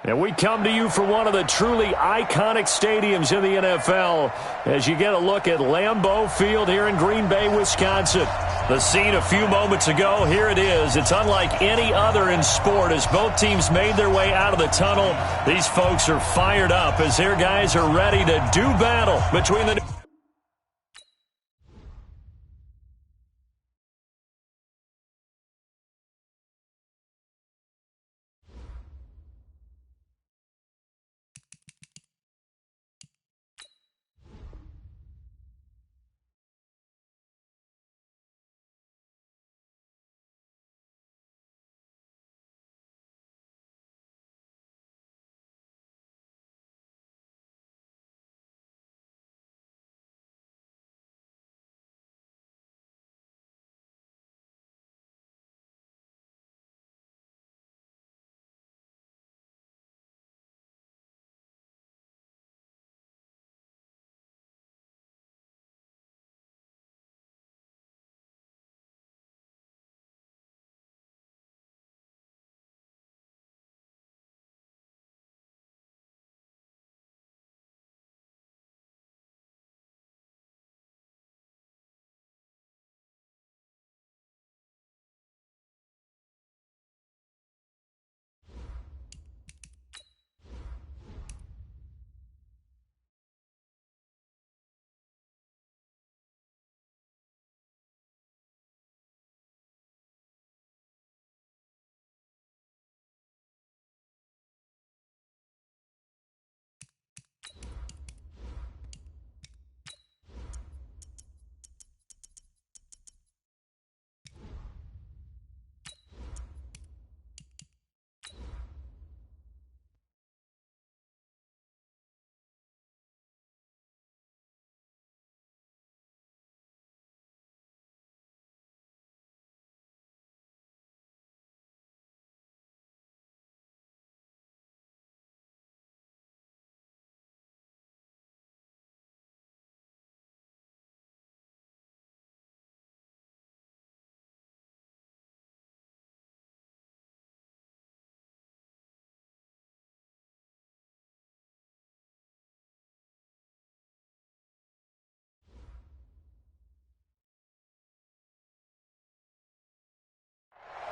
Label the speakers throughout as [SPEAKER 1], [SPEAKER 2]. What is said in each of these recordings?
[SPEAKER 1] And we come to you from one of the truly iconic stadiums in the NFL as you get a look at Lambeau Field here in Green Bay, Wisconsin. The scene a few moments ago, here it is. It's unlike any other in sport as both teams made their way out of the tunnel. These folks are fired up as their guys are ready to do battle between the...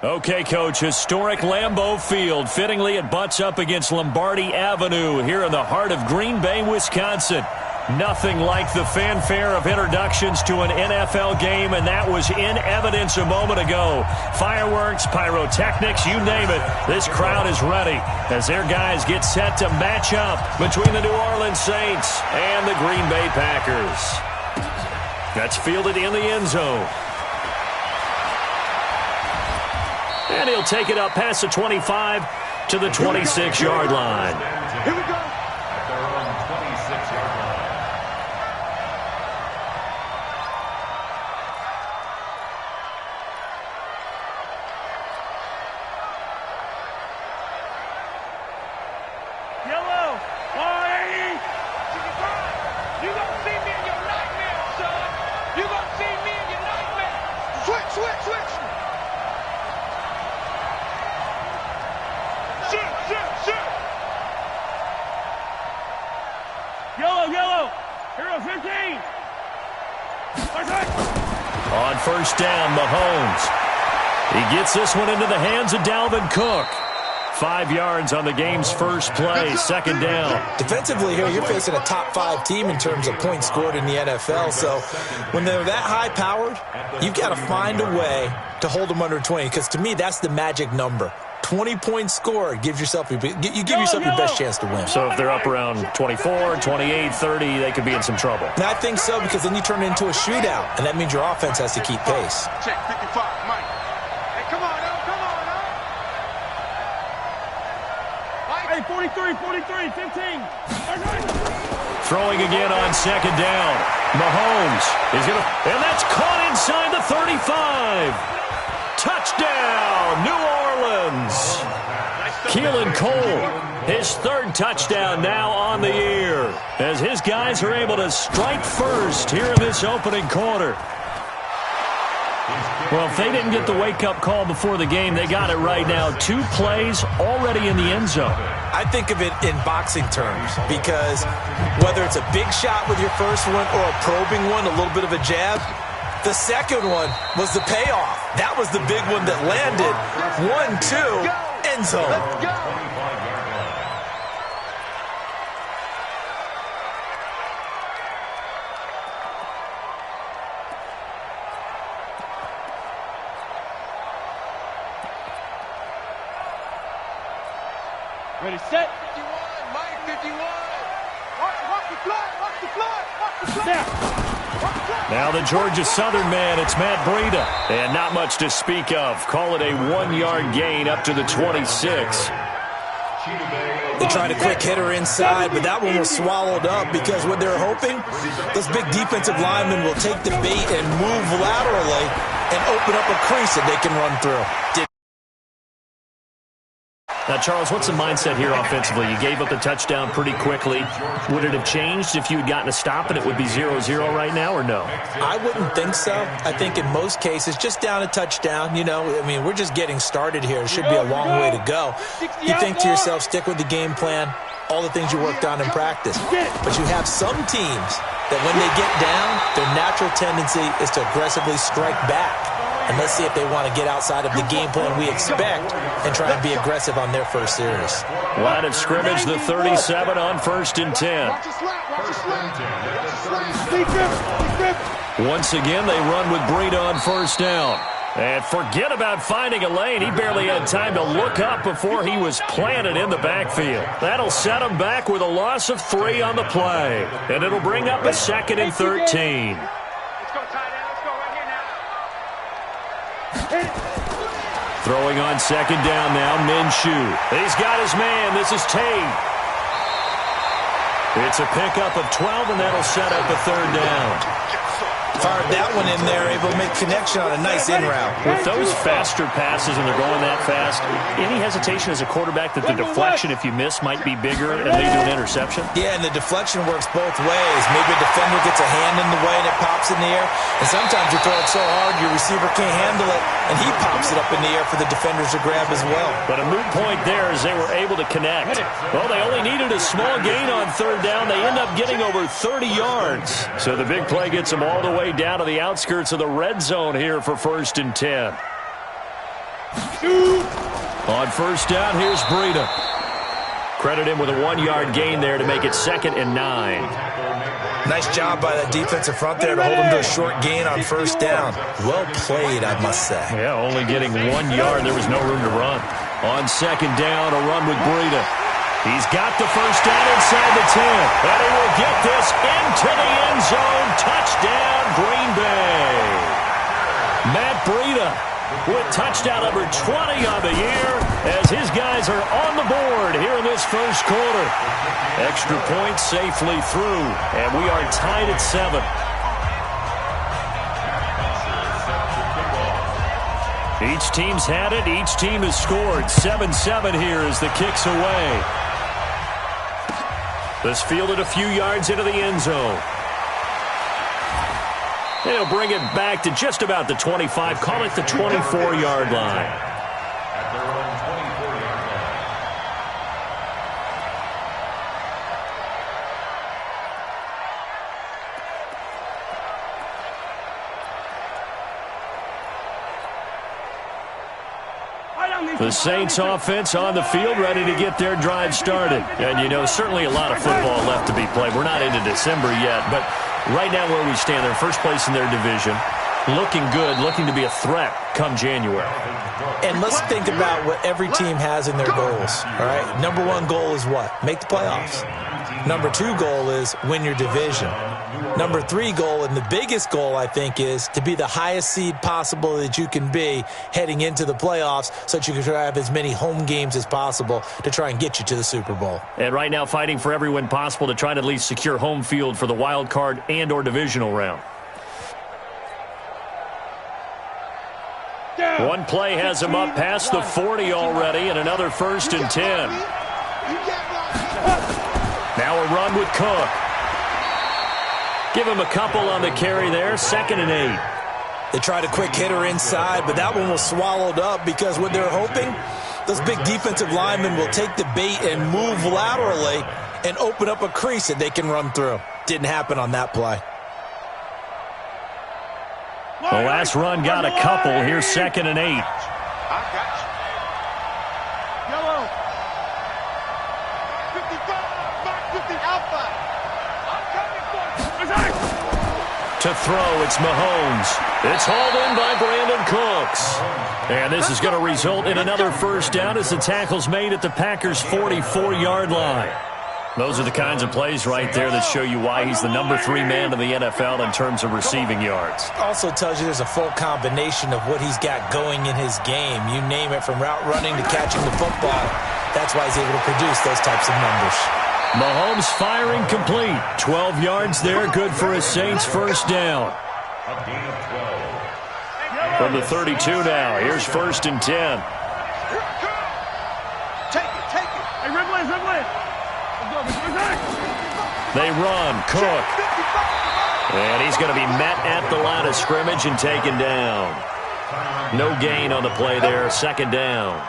[SPEAKER 1] Okay, Coach, historic Lambeau Field. Fittingly, it butts up against Lombardi Avenue here in the heart of Green Bay, Wisconsin. Nothing like the fanfare of introductions to an NFL game, and that was in evidence a moment ago. Fireworks, pyrotechnics, you name it. This crowd is ready as their guys get set to match up between the New Orleans Saints and the Green Bay Packers. That's fielded in the end zone. And he'll take it up past the 25 to the 26-yard line.
[SPEAKER 2] Here we go. At their own 26-yard line.
[SPEAKER 3] Yellow. 180. You gonna see me in your nightmare, son. You gonna see me in your nightmare. Switch. Yellow. Hero 15.
[SPEAKER 1] On first down, Mahomes. He gets this one into the hands of Dalvin Cook. 5 yards on the game's first play, second down.
[SPEAKER 4] Defensively here, you're facing a top-5 team in terms of points scored in the NFL. So when they're that high-powered, you've got to find a way to hold them under 20. Because to me, that's the magic number. 20 points scored gives yourself you give yourself your best chance to win.
[SPEAKER 1] So if they're up around 24, 28, 30, they could be in some trouble.
[SPEAKER 4] And I think so, because then you turn it into a shootout, and that means your offense has to keep pace.
[SPEAKER 3] Check 55, Mike. Hey, come on. Hey, 43, 15.
[SPEAKER 1] Throwing again on second down. Mahomes is going to, and that's caught inside the 35. Touchdown, New Orleans. Keelan Cole, his third touchdown now on the year, as his guys are able to strike first here in this opening quarter. Well, if they didn't get the wake-up call before the game, they got it right now. 2 plays already in the end zone.
[SPEAKER 4] I think of it in boxing terms because whether it's a big shot with your first one or a probing one, a little bit of a jab, the second one was the payoff. That was the big one that landed. 1-2, end zone.
[SPEAKER 3] Let's go.
[SPEAKER 5] Ready, set.
[SPEAKER 3] 51, Mike, 51. Watch the flood, watch the flood, watch the flood.
[SPEAKER 5] Now.
[SPEAKER 1] Now the Georgia Southern man, it's Matt Breida. And not much to speak of. Call it a 1-yard gain up to the 26.
[SPEAKER 4] They tried a quick hitter inside, but that one was swallowed up because what they're hoping, those big defensive linemen will take the bait and move laterally and open up a crease that they can run through.
[SPEAKER 1] Now, Charles, what's the mindset here offensively? You gave up the touchdown pretty quickly. Would it have changed if you had gotten a stop and it would be 0-0 right now, or no?
[SPEAKER 4] I wouldn't think so. I think in most cases, just down a touchdown, we're just getting started here. It should be a long way to go. You think to yourself, stick with the game plan, all the things you worked on in practice. But you have some teams that when they get down, their natural tendency is to aggressively strike back. And let's see if they want to get outside of the game plan we expect and try and be aggressive on their first series.
[SPEAKER 1] Line of scrimmage, the 37 on 1st and 10. Once again, they run with Breida on 1st down. And forget about finding a lane. He barely had time to look up before he was planted in the backfield. That'll set him back with a loss of 3 on the play. And it'll bring up a 2nd and 13. Throwing on 2nd down now, Minshew. He's got his man. This is Tate. It's a pickup of 12, and that'll set up a 3rd down.
[SPEAKER 4] Fired that one in there, able to make connection on a nice in route.
[SPEAKER 1] With those faster passes and they're going that fast, any hesitation as a quarterback that the deflection, if you miss, might be bigger and lead to an interception?
[SPEAKER 4] Yeah, and the deflection works both ways. Maybe a defender gets a hand in the way and it pops in the air. And sometimes you throw it so hard your receiver can't handle it, and he pops it up in the air for the defenders to grab as well.
[SPEAKER 1] But a moot point there as they were able to connect. Well, they only needed a small gain on 3rd down. They end up getting over 30 yards. So the big play gets them all the way down to the outskirts of the red zone here for 1st and 10. On 1st down, here's Breida. Credit him with a 1-yard gain there to make it 2nd and 9.
[SPEAKER 4] Nice job by that defensive front there to hold him to a short gain on 1st down. Well played, I must say.
[SPEAKER 1] Yeah, only getting 1 yard. There was no room to run. On 2nd down, a run with Breida. He's got the 1st down inside the 10. And he will get this into the end zone. Touchdown, Green Bay. Matt Breida with touchdown number 20 on the year as his guys are on the board here in this 1st quarter. Extra point safely through, and we are tied at 7. Each team's had it. Each team has scored. 7-7 here as the kick's away. This fielded a few yards into the end zone. They'll bring it back to just about the 25. Call it the 24-yard line.
[SPEAKER 2] At their own 24-yard line.
[SPEAKER 1] The Saints offense on the field, ready to get their drive started. And, certainly a lot of football left to be played. We're not into December yet, but right now where we stand, they're first place in their division. Looking good, looking to be a threat come January.
[SPEAKER 4] And let's think about what every team has in their goals, all right? Number 1 goal is what? Make the playoffs. Number 2 goal is win your division. Number 3 goal, and the biggest goal, I think, is to be the highest seed possible that you can be heading into the playoffs so that you can try to have as many home games as possible to try and get you to the Super Bowl.
[SPEAKER 1] And right now fighting for every win possible to try to at least secure home field for the wild card and or divisional round. One play has him up past the 40 already, and another 1st and 10. Now a run with Cook. Give him a couple on the carry there, 2nd and 8.
[SPEAKER 4] They tried a quick hitter inside, but that one was swallowed up because what they're hoping, Those big defensive linemen will take the bait and move laterally and open up a crease that they can run through. Didn't happen on that play.
[SPEAKER 1] The last run got a couple. Here's 2nd and 8.
[SPEAKER 3] I got you. Yellow. 55, back 50, outside. I'm coming for you.
[SPEAKER 1] To throw, it's Mahomes. It's hauled in by Brandon Cooks. And this is going to result in another first down as the tackle's made at the Packers' 44-yard line. Those are the kinds of plays right there that show you why he's the number 3 man in the NFL in terms of receiving yards.
[SPEAKER 4] Also tells you there's a full combination of what he's got going in his game. You name it, from route running to catching the football. That's why he's able to produce those types of numbers.
[SPEAKER 1] Mahomes firing complete. 12 yards there, good for a Saints first down.
[SPEAKER 2] A gain of 12.
[SPEAKER 1] From the 32 now, here's 1st and 10.
[SPEAKER 3] Take it. Hey, Ridley.
[SPEAKER 1] They run, Cook. And he's going to be met at the line of scrimmage and taken down. No gain on the play there, 2nd down.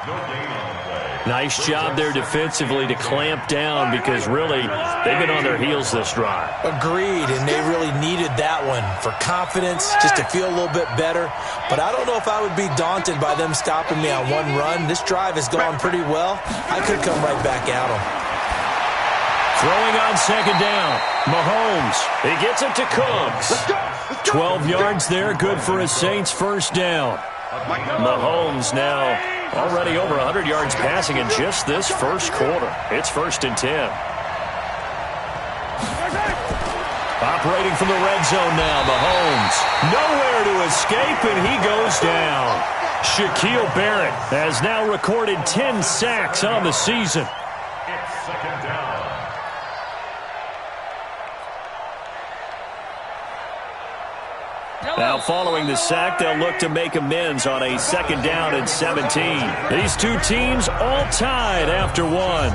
[SPEAKER 1] Nice job there defensively to clamp down because really they've been on their heels this drive.
[SPEAKER 4] Agreed, and they really needed that one for confidence, just to feel a little bit better. But I don't know if I would be daunted by them stopping me on one run. This drive has gone pretty well. I could come right back at them.
[SPEAKER 1] Throwing on 2nd down. Mahomes. He gets it to Cooks. 12 yards there, good for a Saints first down. Mahomes now already over 100 yards passing in just this first quarter. It's 1st and 10. Operating from the red zone now, Mahomes. Nowhere to escape, and he goes down. Shaquille Barrett has now recorded 10 sacks on the season.
[SPEAKER 2] It's 2nd down.
[SPEAKER 1] Now following the sack, they'll look to make amends on a 2nd down and 17. These two teams all tied after one.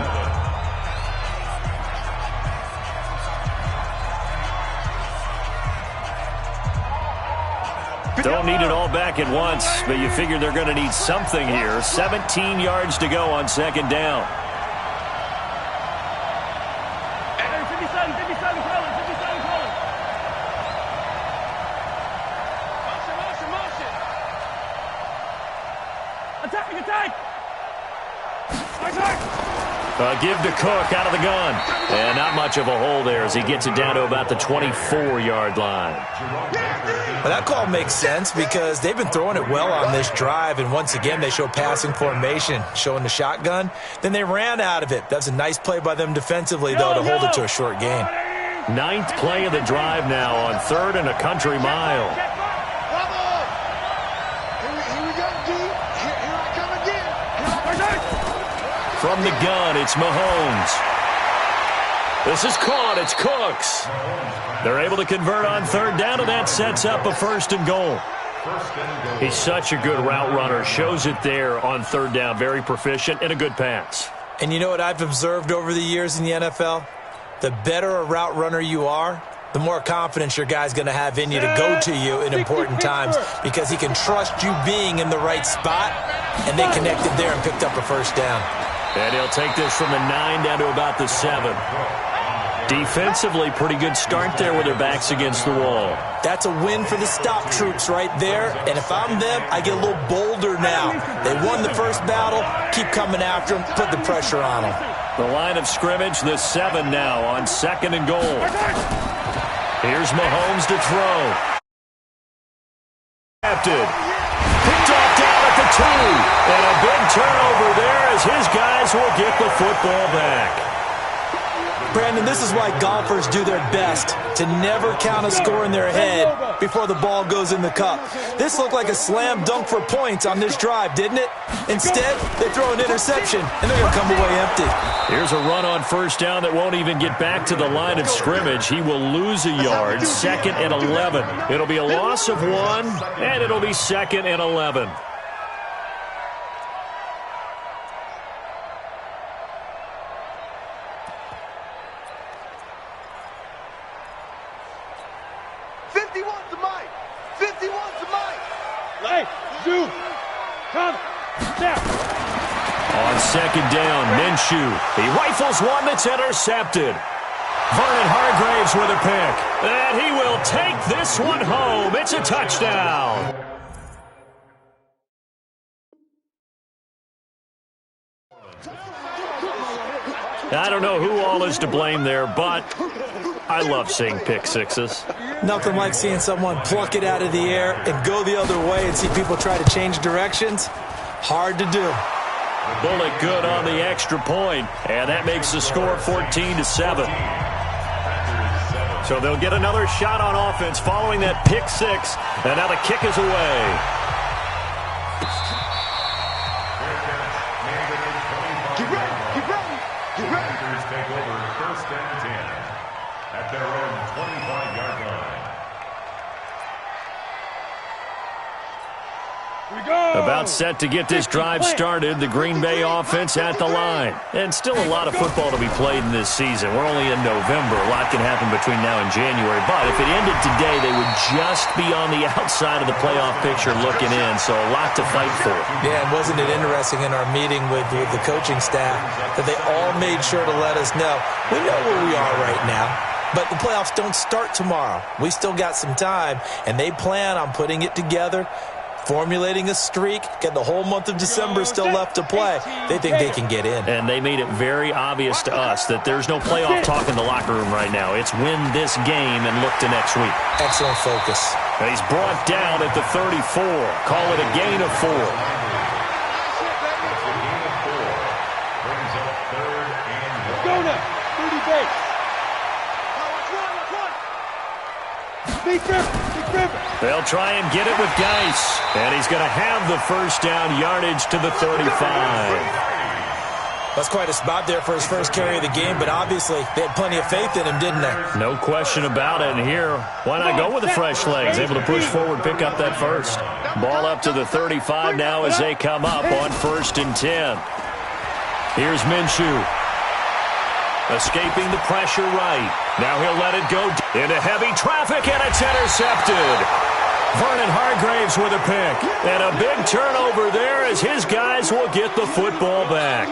[SPEAKER 1] Don't need it all back at once, but you figure they're going to need something here. 17 yards to go on 2nd down. Give to Cook out of the gun. And not much of a hole there as he gets it down to about the 24-yard line.
[SPEAKER 4] Well, that call makes sense because they've been throwing it well on this drive, and once again they show passing formation, showing the shotgun. Then they ran out of it. That's a nice play by them defensively, though, to hold it to a short gain.
[SPEAKER 1] 9th play of the drive now on 3rd and a country mile.
[SPEAKER 3] Here we go, D. Here I come again.
[SPEAKER 1] From the gun, it's Mahomes. This is caught. It's Cooks. They're able to convert on 3rd down, and that sets up a 1st and goal. He's such a good route runner. Shows it there on 3rd down. Very proficient and a good pass.
[SPEAKER 4] And you know what I've observed over the years in the NFL? The better a route runner you are, the more confidence your guy's going to have in you to go to you in important times because he can trust you being in the right spot, and they connected there and picked up a 1st down.
[SPEAKER 1] And he'll take this from the 9 down to about the 7. Defensively, pretty good start there with their backs against the wall.
[SPEAKER 4] That's a win for the stop troops right there. And if I'm them, I get a little bolder now. They won the first battle. Keep coming after them. Put the pressure on them.
[SPEAKER 1] The line of scrimmage, the 7 now on 2nd and goal. Here's Mahomes to throw. Picked off down at the 2. And a big turnover there as his guys will get the football back.
[SPEAKER 4] Brandon, this is why golfers do their best to never count a score in their head before the ball goes in the cup. This looked like a slam dunk for points on this drive, didn't it? Instead, they throw an interception, and they're going to come away empty.
[SPEAKER 1] Here's a run on 1st down that won't even get back to the line of scrimmage. He will lose a yard, 2nd and 11. It'll be a loss of 1, and it'll be 2nd and 11. On second down, Minshew. He rifles one that's intercepted. Vernon Hargreaves with a pick. And he will take this one home. It's a touchdown. I don't know who all is to blame there, but I love seeing pick sixes.
[SPEAKER 4] Nothing like seeing someone pluck it out of the air and go the other way and see people try to change directions. Hard to do.
[SPEAKER 1] Bullet good on the extra point, and that makes the score 14-7. So they'll get another shot on offense following that pick six, and now the kick is away.
[SPEAKER 2] Panthers take over first and 10 at their own 25-yard line.
[SPEAKER 1] About set to get this drive started, the Green Bay offense at the line. And still a lot of football to be played in this season. We're only in November. A lot can happen between now and January. But if it ended today, they would just be on the outside of the playoff picture looking in. So a lot to fight for.
[SPEAKER 4] Yeah, and wasn't it interesting in our meeting with the coaching staff that they all made sure to let us know, we know where we are right now. But the playoffs don't start tomorrow. We still got some time, and they plan on putting it together, formulating a streak, get the whole month of December still left to play. They think they can get in.
[SPEAKER 1] And they made it very obvious to us that there's no playoff talk in the locker room right now. It's win this game and look to next week.
[SPEAKER 4] Excellent focus.
[SPEAKER 1] And he's brought down at the 34. Call it a gain of 4.
[SPEAKER 5] Go now. 30 base. Big River.
[SPEAKER 1] They'll try and get it with Geis. And he's going to have the first down yardage to the 35.
[SPEAKER 4] That's quite a spot there for his first carry of the game, but obviously they had plenty of faith in him, didn't they?
[SPEAKER 1] No question about it. And here, why not go with the fresh legs? Able to push forward, pick up that first. Ball up to the 35 now as they come up on 1st and 10. Here's Minshew. Escaping the pressure right. Now he'll let it go into heavy traffic, and it's intercepted. Vernon Hargreaves with a pick. And a big turnover there as his guys will get the football back.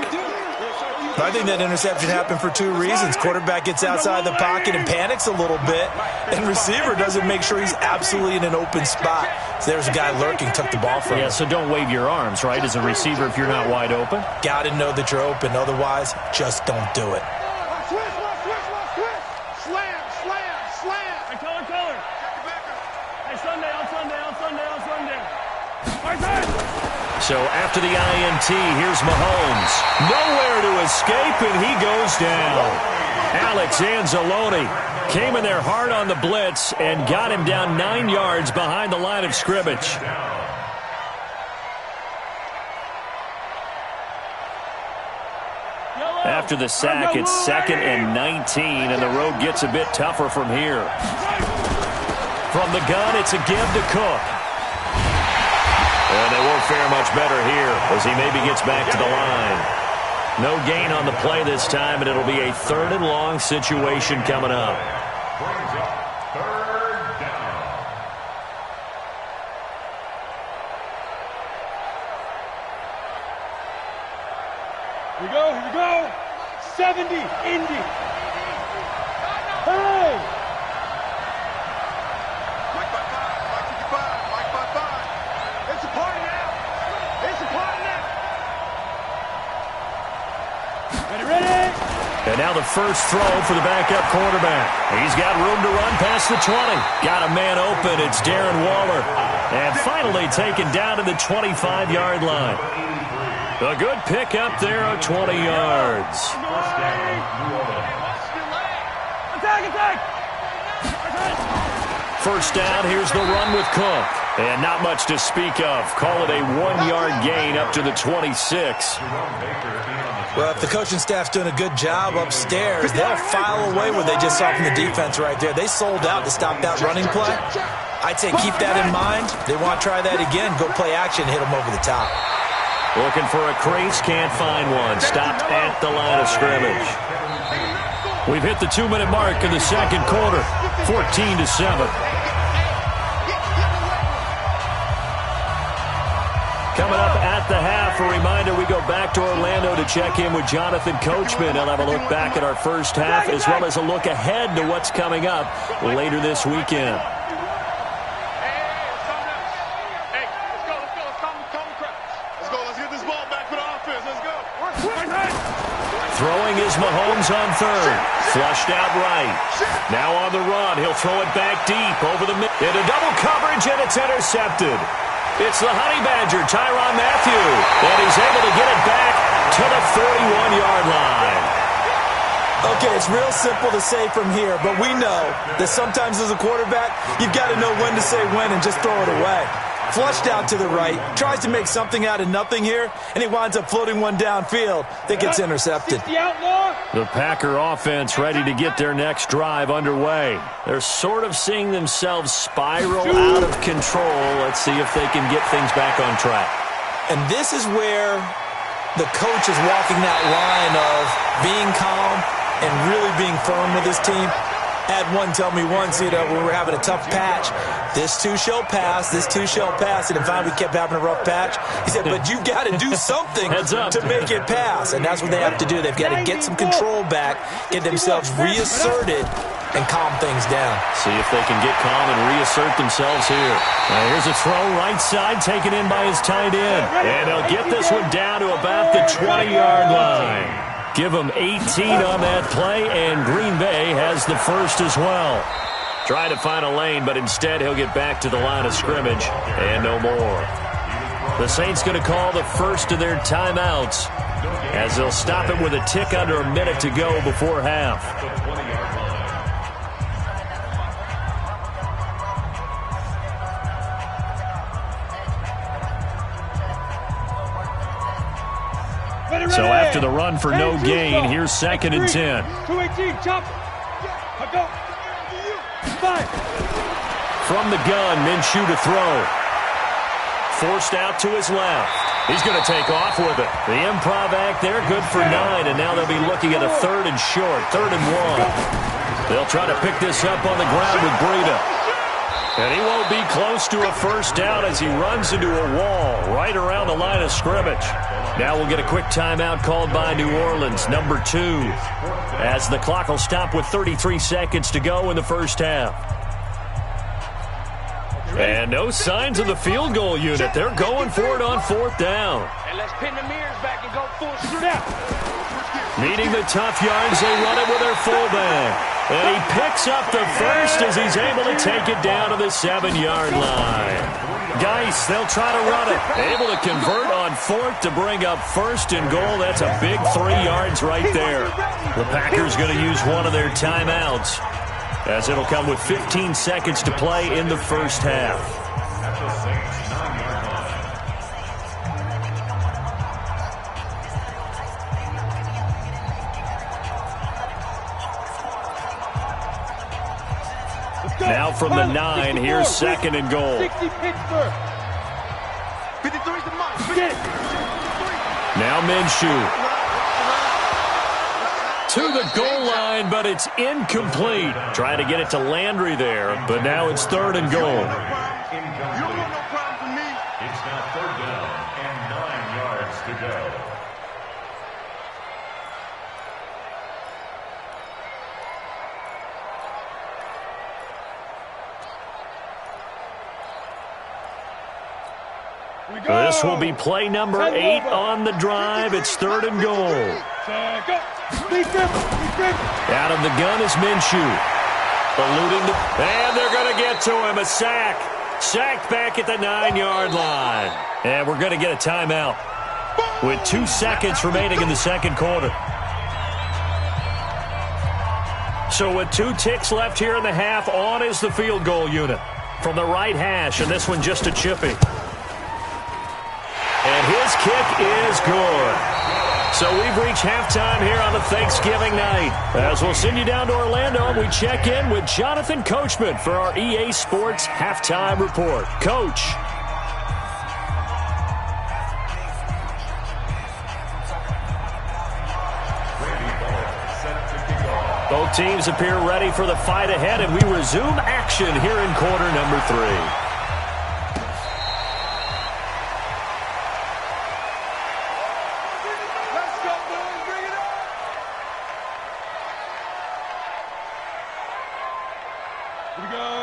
[SPEAKER 4] I think that interception happened for 2 reasons. Quarterback gets outside the pocket and panics a little bit, and receiver doesn't make sure he's absolutely in an open spot. So there's a guy lurking, took the ball from him.
[SPEAKER 1] Yeah, so don't wave your arms, right, as a receiver if you're not wide open.
[SPEAKER 4] Got to know that you're open. Otherwise, just don't do it.
[SPEAKER 1] So after the INT, here's Mahomes. Nowhere to escape, and he goes down. Alex Anzalone came in there hard on the blitz and got him down 9 yards behind the line of scrimmage. After the sack, it's 2nd and 19, and the road gets a bit tougher from here. From the gun, it's a give to Cook. And they won't fare much better here as he maybe gets back to the line. No gain on the play this time, and it'll be a 3rd and long situation coming up.
[SPEAKER 2] Brings up 3rd down.
[SPEAKER 5] Here we go. 70, Indy. Hey!
[SPEAKER 3] Mike by 5. It's a party now.
[SPEAKER 5] Ready?
[SPEAKER 1] And now the first throw for the backup quarterback. He's got room to run past the 20. Got a man open. It's Darren Waller. And finally taken down to the 25-yard line. A good pick up there of 20 yards.
[SPEAKER 5] Attack!
[SPEAKER 1] First down, here's the run with Cook. And not much to speak of. Call it a 1-yard gain up to the 26.
[SPEAKER 4] Well, if the coaching staff's doing a good job upstairs, they'll file away what they just saw from the defense right there. They sold out to stop that running play. I'd say keep that in mind. They want to try that again. Go play action, hit them over the top.
[SPEAKER 1] Looking for a crease, can't find one. Stopped at the line of scrimmage. We've hit the 2-minute mark in the second quarter. 14-7. Coming up at the half, a reminder, we go back to Orlando check in with Jonathan Coachman. He'll have a look back at our first half as well as a look ahead to what's coming up later this weekend. Throwing is Mahomes on third. Flushed out right. Now on the run. He'll throw it back deep over the middle. Into double coverage, and it's intercepted. It's the Honey Badger, Tyrann Mathieu. And he's able to get it back to the 41-yard line.
[SPEAKER 4] Okay, it's real simple to say from here, but we know that sometimes as a quarterback, you've got to know when to say when and just throw it away. Flushed out to the right, tries to make something out of nothing here, and he winds up floating one downfield that gets intercepted.
[SPEAKER 1] The Packer offense ready to get their next drive underway. They're sort of seeing themselves spiral out of control. Let's see if they can get things back on track.
[SPEAKER 4] And this is where the coach is walking that line of being calm and really being firm with his team. Had one tell me once, we were having a tough patch. This too shall pass, this too shall pass. And if we kept having a rough patch, he said, but you've got to do something to make it pass. And that's what they have to do. They've got to get some control back, get themselves reasserted, and calm things down.
[SPEAKER 1] See if they can get calm and reassert themselves here. Here's a throw right side taken in by his tight end. And they'll get this one down to about the 20-yard line. Give him 18 on that play, and Green Bay has the first as well. Try to find a lane, but instead he'll get back to the line of scrimmage, and no more. The Saints going to call the first of their timeouts as they'll stop it with a tick under a minute to go before half. So after the run for no gain, here's 2nd and 10.
[SPEAKER 5] 218, chop. Go. 5.
[SPEAKER 1] From the gun, Minshew to throw. Forced out to his left. He's going to take off with it. The improv act there, good for 9, and now they'll be looking at a 3rd and short, 3rd and 1. They'll try to pick this up on the ground with Breida. And he won't be close to a first down as he runs into a wall right around the line of scrimmage. Now we'll get a quick timeout called by New Orleans, number 2, as the clock will stop with 33 seconds to go in the first half. And no signs of the field goal unit. They're going for it on 4th down.
[SPEAKER 3] And let's pin the mirrors back and go full snap.
[SPEAKER 1] Needing the tough yards, they run it with their fullback. And he picks up the first as he's able to take it down to the 7-yard line. Geis, they'll try to run it. Able to convert on 4th to bring up 1st and goal. That's a big 3 yards right there. The Packers going to use one of their timeouts as it'll come with 15 seconds to play in the first half. Now from the 9, here's 2nd and goal.
[SPEAKER 5] 60 Pittsburgh. 53's the mark.
[SPEAKER 1] Now Minshew. To the goal line, but it's incomplete. Trying to get it to Landry there, but now it's 3rd and goal.
[SPEAKER 2] You don't want no problem for me. It's now 3rd down and 9 yards to go.
[SPEAKER 1] This will be play number 8 on the drive. It's 3rd and goal. Out of the gun is Minshew. Eluding the... And they're going to get to him. A sack. Sacked back at the 9-yard line. And we're going to get a timeout with 2 seconds remaining in the second quarter. So with 2 ticks left here in the half, on is the field goal unit from the right hash, and this one just a chippy. And his kick is good. So we've reached halftime here on a Thanksgiving night. As we'll send you down to Orlando, we check in with Jonathan Coachman for our EA Sports Halftime Report. Coach. Both teams appear ready for the fight ahead, and we resume action here in quarter number 3.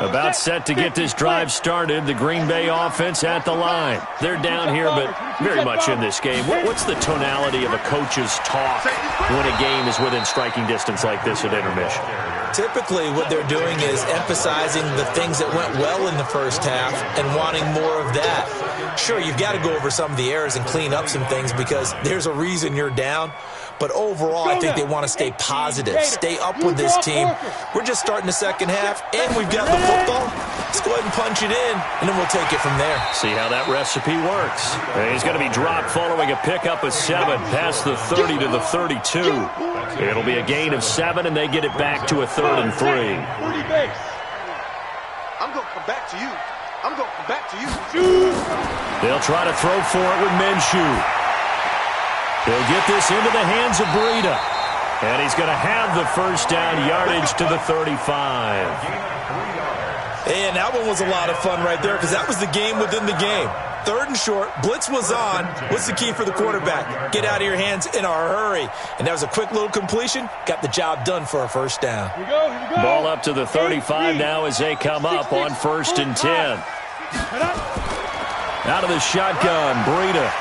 [SPEAKER 1] About set to get this drive started. The Green Bay offense at the line. They're down here, but very much in this game. What's the tonality of a coach's talk when a game is within striking distance like this at intermission?
[SPEAKER 4] Typically, what they're doing is emphasizing the things that went well in the first half and wanting more of that. Sure, you've got to go over some of the errors and clean up some things because there's a reason you're down. But overall, I think they want to stay positive, stay up with this team. We're just starting the second half, and we've got the football. Let's go ahead and punch it in, and then we'll take it from there.
[SPEAKER 1] See how that recipe works. He's going to be dropped following a pickup of 7 past the 30 to the 32. It'll be a gain of 7, and they get it back to a 3rd and 3.
[SPEAKER 5] I'm going to come back to you. I'm going to come back to you.
[SPEAKER 1] They'll try to throw for it with Minshew. He'll get this into the hands of Breida. And he's going to have the first down, yardage to the 35.
[SPEAKER 4] And that one was a lot of fun right there because that was the game within the game. 3rd and short, blitz was on. What's the key for the quarterback? Get out of your hands in a hurry. And that was a quick little completion. Got the job done for a first down.
[SPEAKER 3] Here we go.
[SPEAKER 1] Ball up to the 35 now as they come up on 1st and 10. Out of the shotgun, Breida.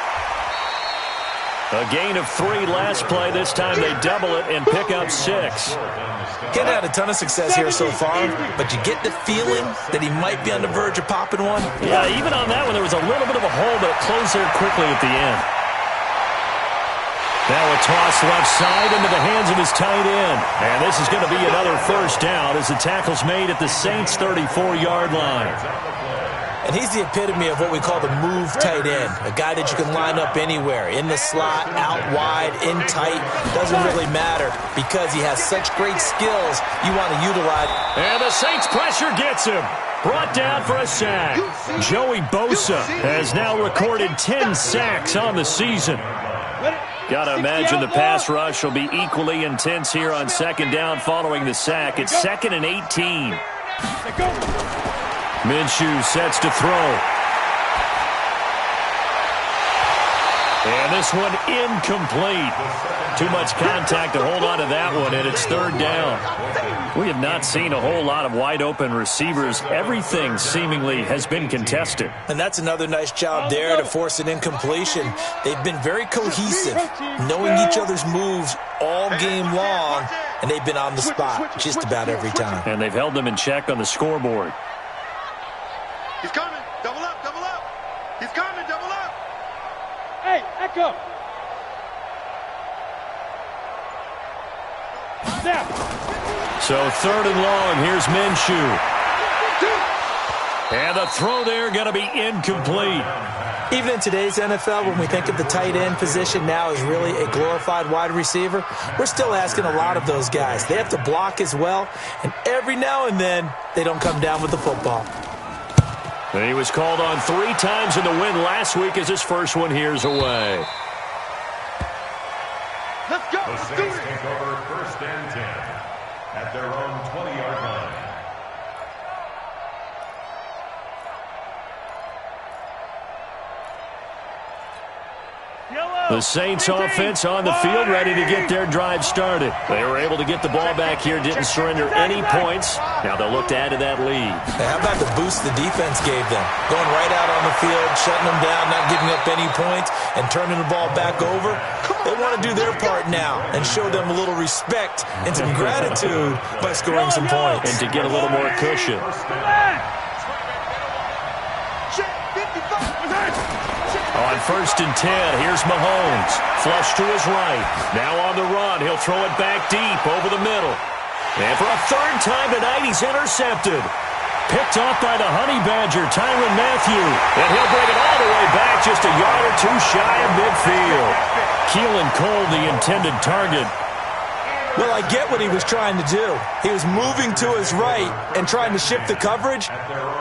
[SPEAKER 1] A gain of 3 last play. This time they double it and pick up 6.
[SPEAKER 4] He's had a ton of success here so far, but you get the feeling that he might be on the verge of popping one.
[SPEAKER 1] Yeah, even on that one, there was a little bit of a hole, but it closed there quickly at the end. Now a toss left side into the hands of his tight end. And this is going to be another first down as the tackle's made at the Saints' 34-yard line.
[SPEAKER 4] And he's the epitome of what we call the move tight end, a guy that you can line up anywhere, in the slot, out wide, in tight, doesn't really matter because he has such great skills you want to utilize.
[SPEAKER 1] And the Saints pressure gets him. Brought down for a sack. Joey Bosa has now recorded 10 sacks on the season. Got to imagine the pass rush will be equally intense here on 2nd down following the sack. It's 2nd and 18. Minshew sets to throw. And this one incomplete. Too much contact to hold on to that one, and it's 3rd down. We have not seen a whole lot of wide-open receivers. Everything seemingly has been contested.
[SPEAKER 4] And that's another nice job there to force an incompletion. They've been very cohesive, knowing each other's moves all game long, and they've been on the spot just about every time.
[SPEAKER 1] And they've held them in check on the scoreboard.
[SPEAKER 5] He's coming. Double up, double up. He's coming, double up.
[SPEAKER 3] Hey, Echo. Snap.
[SPEAKER 1] So 3rd and long, here's Minshew. And the throw there going to be incomplete.
[SPEAKER 4] Even in today's NFL, when we think of the tight end position now as really a glorified wide receiver, we're still asking a lot of those guys. They have to block as well, and every now and then, they don't come down with the football.
[SPEAKER 1] And he was called on 3 times in the win last week as his first one here's away.
[SPEAKER 5] Let's go.
[SPEAKER 2] The Saints take over 1st and 10 at their own 20-yard line.
[SPEAKER 1] The Saints offense on the field ready to get their drive started. They were able to get the ball back here, didn't surrender any points. Now they'll look to add to that lead.
[SPEAKER 4] How about the boost the defense gave them? Going right out on the field, shutting them down, not giving up any points, and turning the ball back over. They want to do their part now and show them a little respect and some gratitude by scoring some points.
[SPEAKER 1] And to get a little more cushion. On 1st and 10, here's Mahomes. Flush to his right. Now on the run. He'll throw it back deep over the middle. And for a 3rd time tonight, he's intercepted. Picked off by the Honey Badger, Tyrann Mathieu. And he'll bring it all the way back just a yard or 2 shy of midfield. Keelan Cole, the intended target.
[SPEAKER 4] Well, I get what he was trying to do. He was moving to his right and trying to shift the coverage,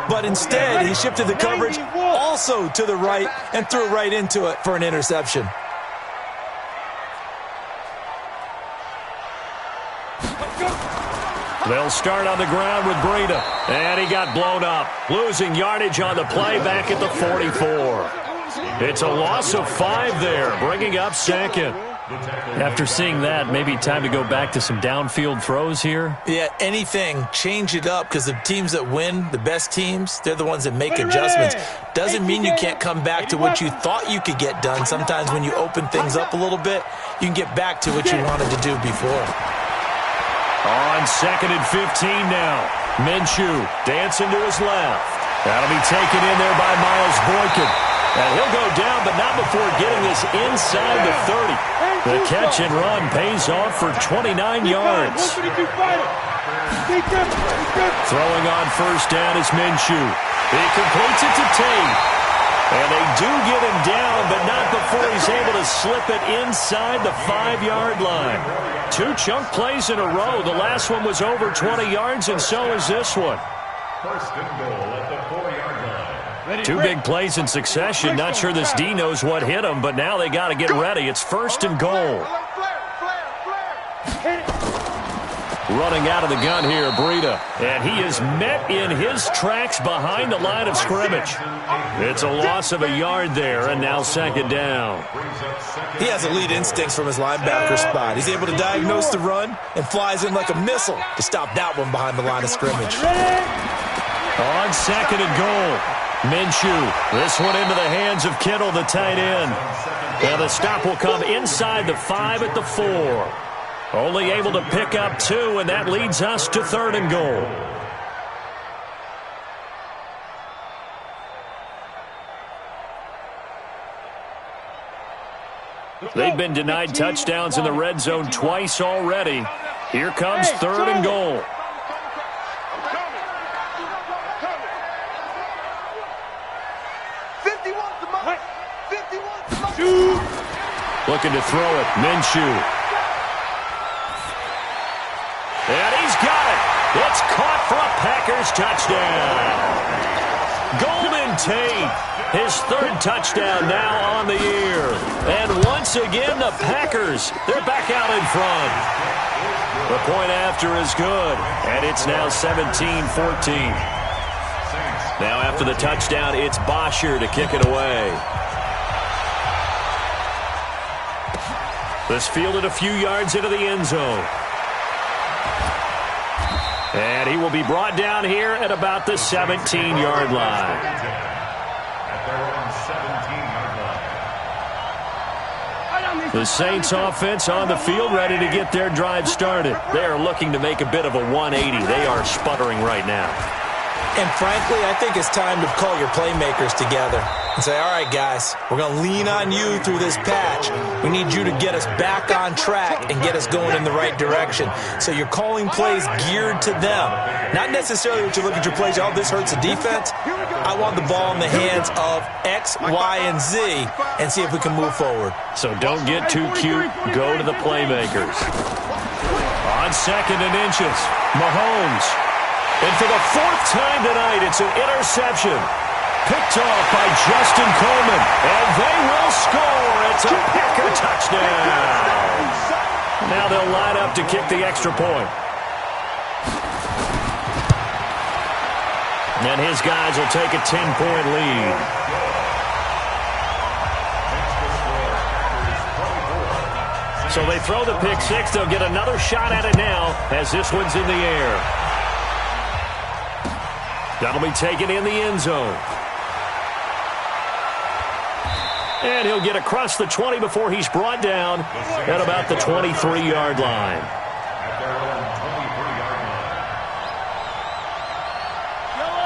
[SPEAKER 4] but instead he shifted the coverage also to the right and threw right into it for an interception.
[SPEAKER 1] They'll start on the ground with Breida, and he got blown up. Losing yardage on the play back at the 44. It's a loss of 5 there, bringing up 2nd. After seeing that, maybe time to go back to some downfield throws here.
[SPEAKER 4] Yeah, anything. Change it up because the teams that win, the best teams, they're the ones that make adjustments. Doesn't mean you can't come back to what you thought you could get done. Sometimes when you open things up a little bit, you can get back to what you wanted to do before.
[SPEAKER 1] On 2nd and 15 now. Minshew dancing to his left. That'll be taken in there by Miles Boykin. And he'll go down, but not before getting this inside the 30. The catch and run pays off for 29 yards. Throwing on first down is Minshew. He completes it to Tate. And they do get him down, but not before he's able to slip it inside the 5-yard line. 2 chunk plays in a row. The last one was over 20 yards, and so is this one.
[SPEAKER 2] First and goal at the 4-yard line.
[SPEAKER 1] 2 big plays in succession. Not sure this D knows what hit him, but now they got to get ready. It's 1st and goal. Running out of the gun here, Breida. And he is met in his tracks behind the line of scrimmage. It's a loss of a yard there, and now 2nd down.
[SPEAKER 4] He has elite instincts from his linebacker spot. He's able to diagnose the run and flies in like a missile to stop that one behind the line of scrimmage.
[SPEAKER 1] On 2nd and goal. Minshew, this one into the hands of Kittle, the tight end. And the stop will come inside the 5 at the 4. Only able to pick up 2, and that leads us to 3rd and goal. They've been denied touchdowns in the red zone twice already. Here comes 3rd and goal. Looking to throw it. Minshew. And he's got it. It's caught for a Packers touchdown. Golden Tate. His 3rd touchdown now on the year. And once again, the Packers, they're back out in front. The point after is good. And it's now 17-14. Now after the touchdown, it's Bosher to kick it away. This fielded a few yards into the end zone. And he will be brought down here at about the 17-yard line. The Saints offense on the field ready to get their drive started. They are looking to make a bit of a 180. They are sputtering right now.
[SPEAKER 4] And frankly, I think it's time to call your playmakers together and say, all right, guys, we're going to lean on you through this patch. We need you to get us back on track and get us going in the right direction. So you're calling plays geared to them. Not necessarily what you look at your plays, oh, this hurts the defense. I want the ball in the hands of X, Y, and Z and see if we can move forward.
[SPEAKER 1] So don't get too cute. Go to the playmakers. On 2nd and inches, Mahomes. And for the 4th time tonight, it's an interception. Picked off by Justin Coleman. And they will score. It's a Packer touchdown. Now they'll line up to kick the extra point. And his guys will take a 10-point lead. So they throw the pick 6. They'll get another shot at it now as this one's in the air. That'll be taken in the end zone. And he'll get across the 20 before he's brought down at about the 23-yard line.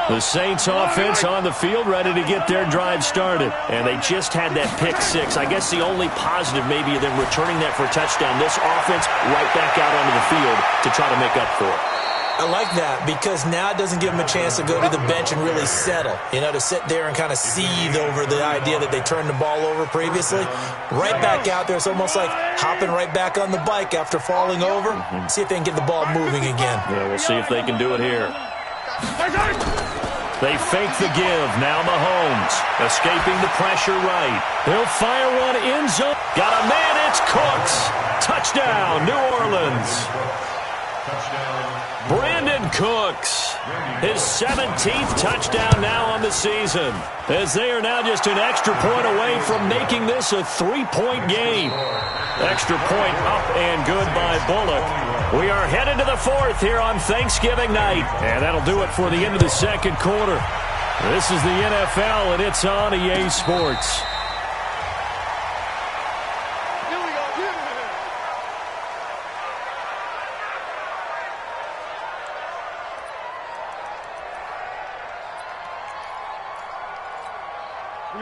[SPEAKER 1] The Saints offense on the field ready to get their drive started. And they just had that pick 6. I guess the only positive maybe of them returning that for a touchdown. This offense right back out onto the field to try to make up for it.
[SPEAKER 4] I like that because now it doesn't give them a chance to go to the bench and really settle, to sit there and kind of seethe over the idea that they turned the ball over previously. Right back out there, it's almost like hopping right back on the bike after falling over. See if they can get the ball moving again.
[SPEAKER 1] Yeah, we'll see if they can do it here. They fake the give. Now Mahomes escaping the pressure right. He'll fire one end zone. Got a man, it's Cooks. Touchdown, New Orleans. Brandon Cooks His 17th touchdown now on the season, as they are now just an extra point away from making this a 3-point game. Extra point up and good by Bullock. We are headed to the fourth here on Thanksgiving night, and that'll do it for the end of the second quarter. This is the NFL, and it's on EA Sports.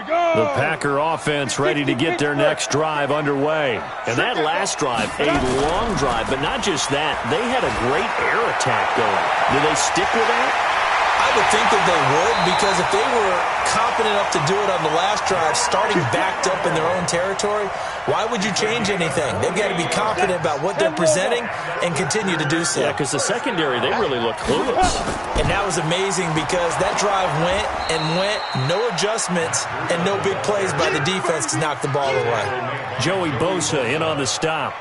[SPEAKER 1] The Packer offense ready to get their next drive underway. And that last drive, a long drive, but not just that. They had a great air attack going. Do they stick with that?
[SPEAKER 4] I would think that they would, because if they were confident enough to do it on the last drive, starting backed up in their own territory, why would you change anything? They've got to be confident about what they're presenting and continue to do so.
[SPEAKER 1] Yeah, because the secondary, they really look clueless.
[SPEAKER 4] And that was amazing because that drive went and went, no adjustments, and no big plays by the defense to knock the ball away.
[SPEAKER 1] Joey Bosa in on the stop.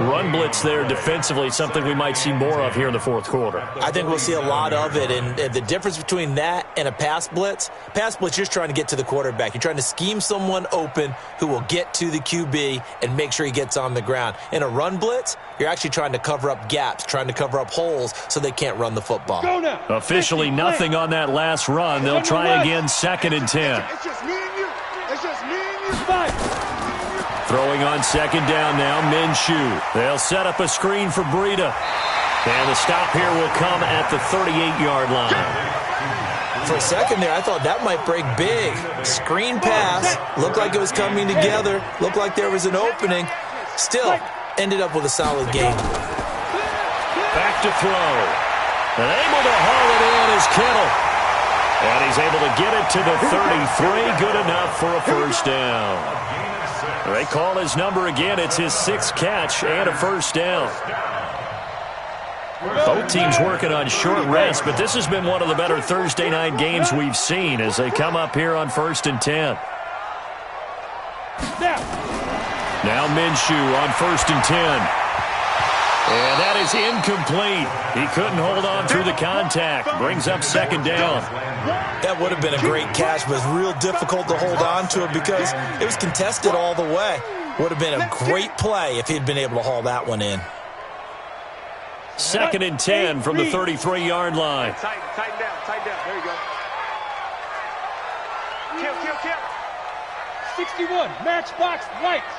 [SPEAKER 1] Run blitz there defensively, something we might see more of here in the fourth quarter.
[SPEAKER 4] I think we'll see a lot of it, and the difference between that and a pass blitz, you're just trying to get to the quarterback. You're trying to scheme someone open who will get to the QB and make sure he gets on the ground. In a run blitz, you're actually trying to cover up gaps, trying to cover up holes so they can't run the football.
[SPEAKER 1] Officially nothing on that last run. They'll try again, 2nd and 10.
[SPEAKER 5] It's just me and you. It's just me and you.
[SPEAKER 1] Throwing on 2nd down now, Minshew. They'll set up a screen for Breida. And the stop here will come at the 38-yard line.
[SPEAKER 4] For a second there, I thought that might break big. Screen pass. Looked like it was coming together. Looked like there was an opening. Still, ended up with a solid game.
[SPEAKER 1] Back to throw. And able to haul it in is Kittle. And he's able to get it to the 33. Good enough for a first down. They call his number again. It's his 6th catch and a first down. Both teams working on short rest, but this has been one of the better Thursday night games we've seen as they come up here on 1st and 10. Now Minshew on 1st and 10. And that is incomplete. He couldn't hold on through the contact. Brings up 2nd down.
[SPEAKER 4] That would have been a great catch, but it's real difficult to hold on to it because it was contested all the way. Would have been a great play if he'd been able to haul that one in.
[SPEAKER 1] 2nd and 10 from the 33-yard line.
[SPEAKER 5] Tighten down. There you go. Kill.
[SPEAKER 3] 61, matchbox lights.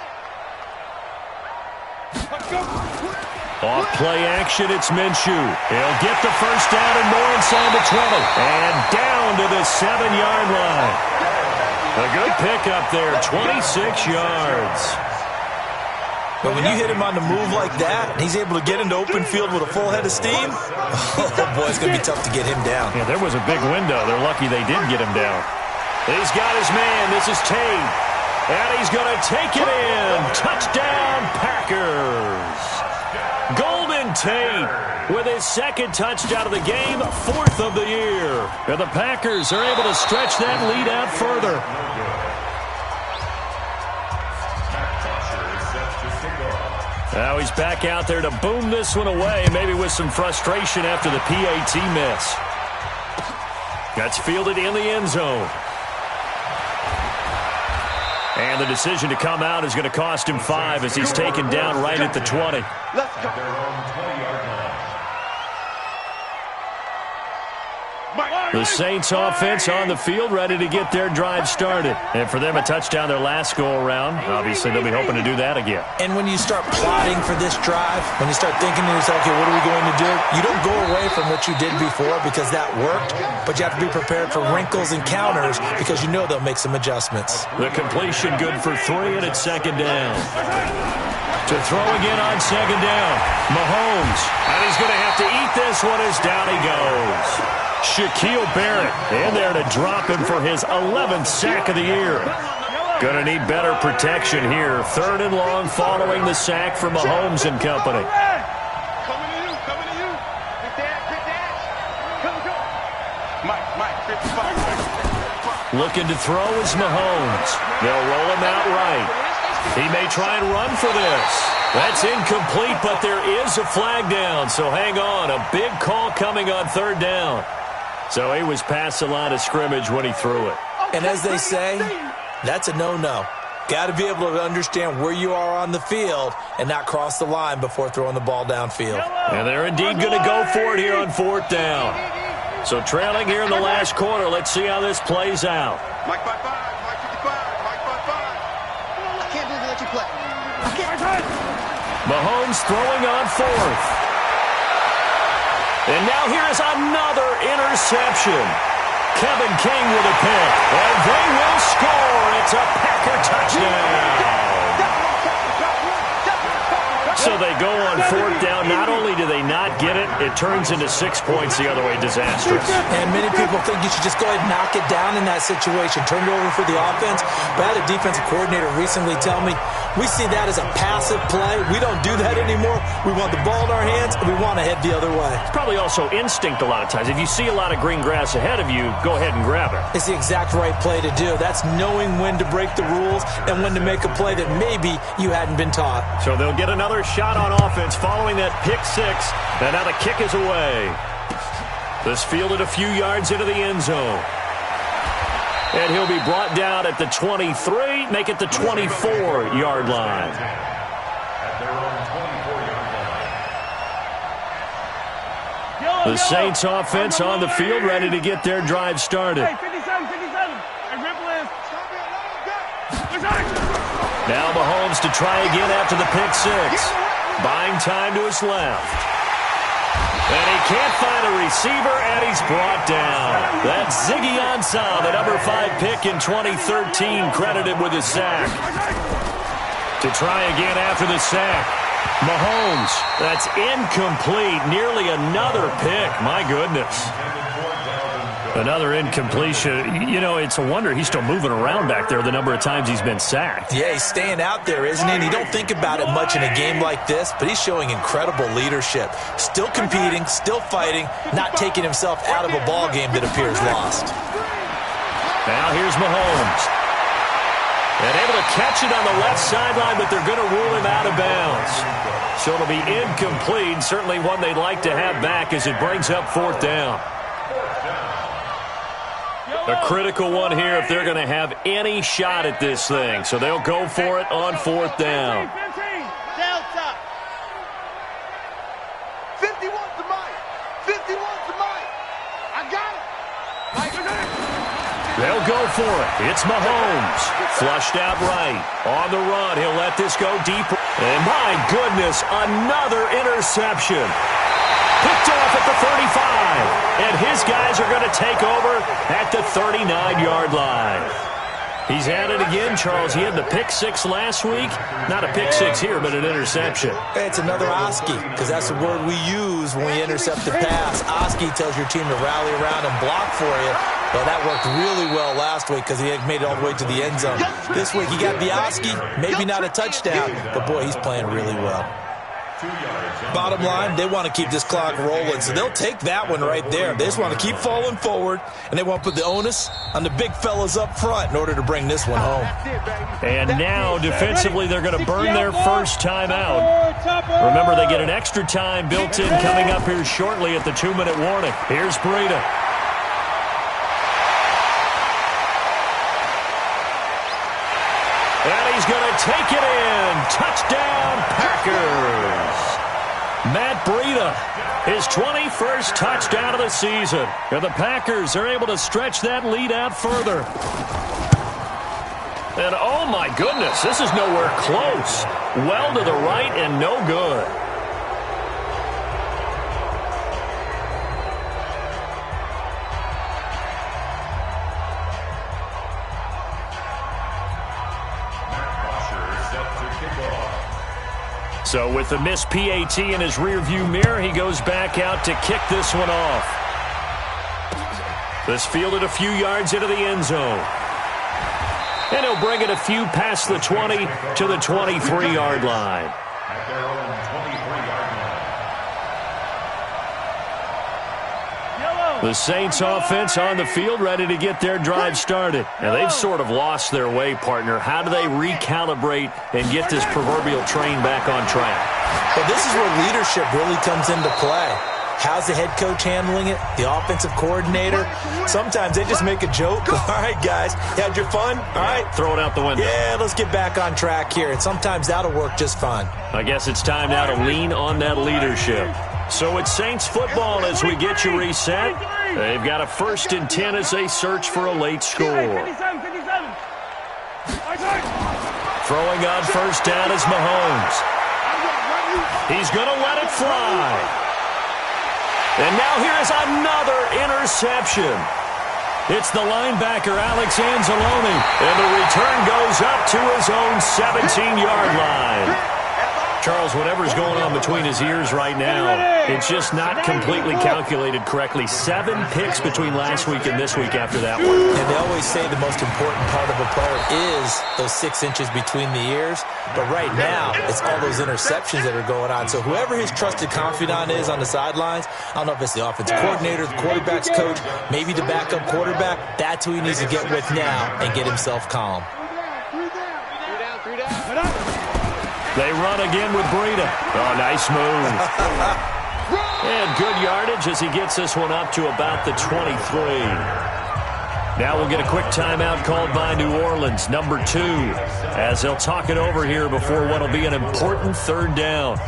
[SPEAKER 1] Off play action, it's Minshew. He'll get the first down and more inside the 20. And down to the 7-yard line. A good pickup there, 26 yards.
[SPEAKER 4] But when you hit him on the move like that, and he's able to get into open field with a full head of steam, oh boy, it's going to be tough to get him down.
[SPEAKER 1] Yeah, there was a big window. They're lucky they did get him down. He's got his man. This is Tate. And he's going to take it in. Touchdown, Packers. Golden Tate with his 2nd touchdown of the game, 4th of the year. And the Packers are able to stretch that lead out further. Now he's back out there to boom this one away, maybe with some frustration after the PAT miss. That's fielded in the end zone. And the decision to come out is going to cost him 5 as he's taken down right at the 20.
[SPEAKER 5] Let's go.
[SPEAKER 1] The Saints offense on the field ready to get their drive started. And for them, a touchdown their last go-around. Obviously, they'll be hoping to do that again.
[SPEAKER 4] And when you start plotting for this drive, when you start thinking to yourself, okay, what are we going to do? You don't go away from what you did before because that worked, but you have to be prepared for wrinkles and counters because you know they'll make some adjustments.
[SPEAKER 1] The completion good for 3, and it's 2nd down. To throw again on 2nd down. Mahomes. And he's going to have to eat this one as down he goes. Shaquille Barrett in there to drop him for his 11th sack of the year. Going to need better protection here. 3rd and long following the sack from Mahomes and company.
[SPEAKER 5] Coming to you. Good dash. Come. Mike, 55.
[SPEAKER 1] Looking to throw is Mahomes. They'll roll him out right. He may try and run for this. That's incomplete, but there is a flag down, so hang on. A big call coming on third down. So he was past the line of scrimmage when he threw it.
[SPEAKER 4] And as they say, that's a no-no. Got to be able to understand where you are on the field and not cross the line before throwing the ball downfield.
[SPEAKER 1] And they're indeed going to go for it here on fourth down. So trailing here in the last quarter. Let's see how this plays out.
[SPEAKER 5] Mike by 5, Mike 55, Mike by 5. I can't believe they let you play. I can't.
[SPEAKER 1] Mahomes throwing on fourth. And now here is another interception. Kevin King with a pick. And they will score. It's a Packer touchdown. So they go on fourth down. Not only do they not get it, it turns into 6 points the other way. Disastrous.
[SPEAKER 4] And many people think you should just go ahead and knock it down in that situation. Turn it over for the offense. But I had a defensive coordinator recently tell me, we see that as a passive play. We don't do that anymore. We want the ball in our hands, and we want to head the other way.
[SPEAKER 1] It's probably also instinct a lot of times. If you see a lot of green grass ahead of you, go ahead and grab it.
[SPEAKER 4] It's the exact right play to do. That's knowing when to break the rules and when to make a play that maybe you hadn't been taught.
[SPEAKER 1] So they'll get another shot on offense following that pick six. And now the kick is away. This fielded a few yards into the end zone. And he'll be brought down at the 23, make it the 24-yard line.
[SPEAKER 2] At their own 24-yard line.
[SPEAKER 1] The Saints offense on the field, ready to get their drive started.
[SPEAKER 3] Hey, 57, 57. Hey, Ripple is.
[SPEAKER 1] Now Mahomes to try again after the pick six. Buying time to his left. And he can't find a receiver, and he's brought down. That's Ziggy Ansah, the number 5 pick in 2013, credited with a sack. To try again after the sack. Mahomes, that's incomplete. Nearly another pick. My goodness. Another incompletion. You know, it's a wonder he's still moving around back there the number of times he's been sacked.
[SPEAKER 4] Yeah, he's staying out there, isn't he? And you don't think about it much in a game like this, but he's showing incredible leadership. Still competing, still fighting, not taking himself out of a ball game that appears lost.
[SPEAKER 1] Now here's Mahomes. And able to catch it on the left sideline, but they're going to rule him out of bounds. So it'll be incomplete, certainly one they'd like to have back as it brings up fourth down. A critical one here if they're going to have any shot at this thing. So they'll go for it on fourth down.
[SPEAKER 5] Delta. 51's the mic. 51's the mic. I got it.
[SPEAKER 1] They'll go for it. It's Mahomes. Flushed out right. On the run. He'll let this go deep. And my goodness, another interception. Picked off at the 35. And his guys are going to take over at the 39-yard line. He's at it again, Charles. He had the pick six last week. Not a pick six here, but an interception.
[SPEAKER 4] It's another Oski, because that's the word we use when we intercept the pass. Oski tells your team to rally around and block for you. Well, that worked really well last week because he had made it all the way to the end zone. This week, he got the Oski, maybe not a touchdown, but boy, he's playing really well. Bottom line, they want to keep this clock rolling, so they'll take that one right there. They just want to keep falling forward, and they want to put the onus on the big fellas up front in order to bring this one home.
[SPEAKER 1] And now, defensively, they're going to burn their first time out. Remember, they get an extra time built in coming up here shortly at the 2-minute warning. Here's Breida. And he's going to take it in. Touchdown, Packers. Matt Breida, his 21st touchdown of the season. And the Packers are able to stretch that lead out further. And oh my goodness, this is nowhere close. Well to the right and no good. So with the missed PAT in his rearview mirror, he goes back out to kick this one off. This fielded a few yards into the end zone. And he'll bring it a few past the 20 to the 23-yard line.
[SPEAKER 2] At their own 23-yard line.
[SPEAKER 3] Yellow.
[SPEAKER 1] The Saints offense on the field, ready to get their drive started. And they've sort of lost their way, partner. How do they recalibrate and get this proverbial train back on track?
[SPEAKER 4] Well, this is where leadership really comes into play. How's the head coach handling it? The offensive coordinator? Sometimes they just make a joke. All right, guys, you had your fun? All right.
[SPEAKER 1] Throw it out the window.
[SPEAKER 4] Yeah, let's get back on track here. And sometimes that'll work just fine.
[SPEAKER 1] I guess it's time now to lean on that leadership. So it's Saints football as we get you reset. They've got a 1st and 10 as they search for a late score. Throwing on 1st down is Mahomes. He's going to let it fly. And now here is another interception. It's the linebacker, Alex Anzalone. And the return goes up to his own 17-yard line. Charles, whatever's going on between his ears right now, it's just not completely calculated correctly. 7 picks between last week and this week after that one.
[SPEAKER 4] And they always say the most important part of a player is those 6 inches between the ears. But right now, it's all those interceptions that are going on. So whoever his trusted confidant is on the sidelines, I don't know if it's the offensive coordinator, the quarterback's coach, maybe the backup quarterback, that's who he needs to get with now and get himself calm.
[SPEAKER 1] They run again with Breida. Oh, nice move. And good yardage as he gets this one up to about the 23. Now we'll get a quick timeout called by New Orleans, number 2, as they'll talk it over here before what will be an important 3rd down.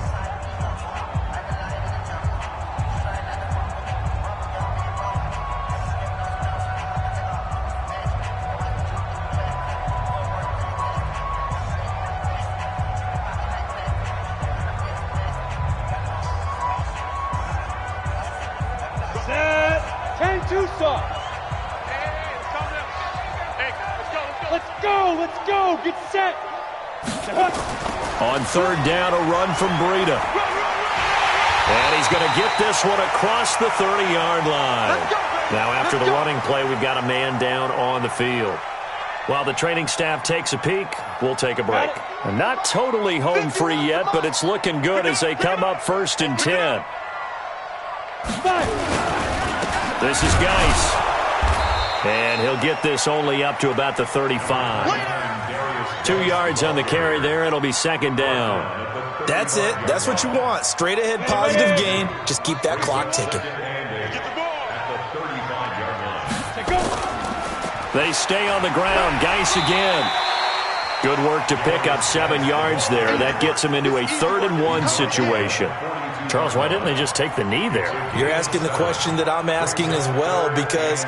[SPEAKER 1] On 3rd down, a run from Breida. And he's going to get this one across the 30-yard line. Now, after the running play, we've got a man down on the field. While the training staff takes a peek, we'll take a break. And not totally home free yet, but it's looking good as they come up 1st and 10. This is Geis. And he'll get this only up to about the 35. 2 yards on the carry there. It'll be 2nd down.
[SPEAKER 4] That's it. That's what you want. Straight ahead, positive gain. Just keep that clock ticking.
[SPEAKER 1] They stay on the ground. Geis again. Good work to pick up 7 yards there. That gets him into a 3rd and 1 situation. Charles, why didn't they just take the knee there?
[SPEAKER 4] You're asking the question that I'm asking as well, because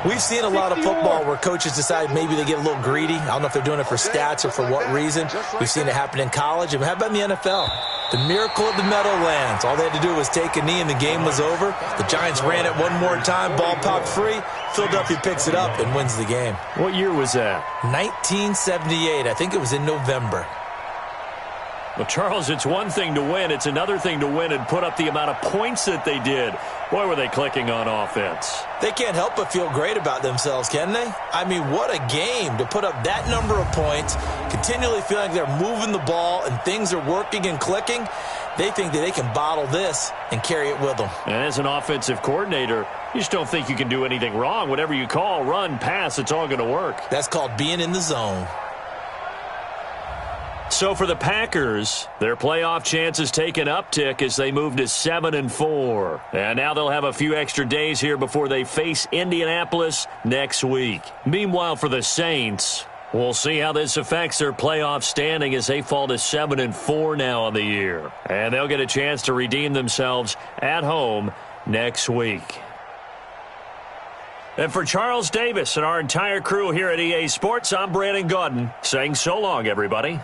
[SPEAKER 4] we've seen a lot of football where coaches decide maybe they get a little greedy. I don't know if they're doing it for stats or for what reason. We've seen it happen in college. And how about in the NFL? The miracle of the Meadowlands. All they had to do was take a knee and the game was over. The Giants ran it one more time. Ball popped free. Philadelphia picks it up and wins the game.
[SPEAKER 1] What year was that?
[SPEAKER 4] 1978. I think it was in November.
[SPEAKER 1] Well, Charles, it's one thing to win. It's another thing to win and put up the amount of points that they did. Boy, were they clicking on offense.
[SPEAKER 4] They can't help but feel great about themselves, can they? I mean, what a game to put up that number of points, continually feeling like they're moving the ball and things are working and clicking. They think that they can bottle this and carry it with them.
[SPEAKER 1] And as an offensive coordinator, you just don't think you can do anything wrong. Whatever you call, run, pass, it's all going to work.
[SPEAKER 4] That's called being in the zone.
[SPEAKER 1] So for the Packers, their playoff chances take an uptick as they move to 7-4. And now they'll have a few extra days here before they face Indianapolis next week. Meanwhile, for the Saints, we'll see how this affects their playoff standing as they fall to 7-4 now on the year. And they'll get a chance to redeem themselves at home next week. And for Charles Davis and our entire crew here at EA Sports, I'm Brandon Gaudin saying so long, everybody.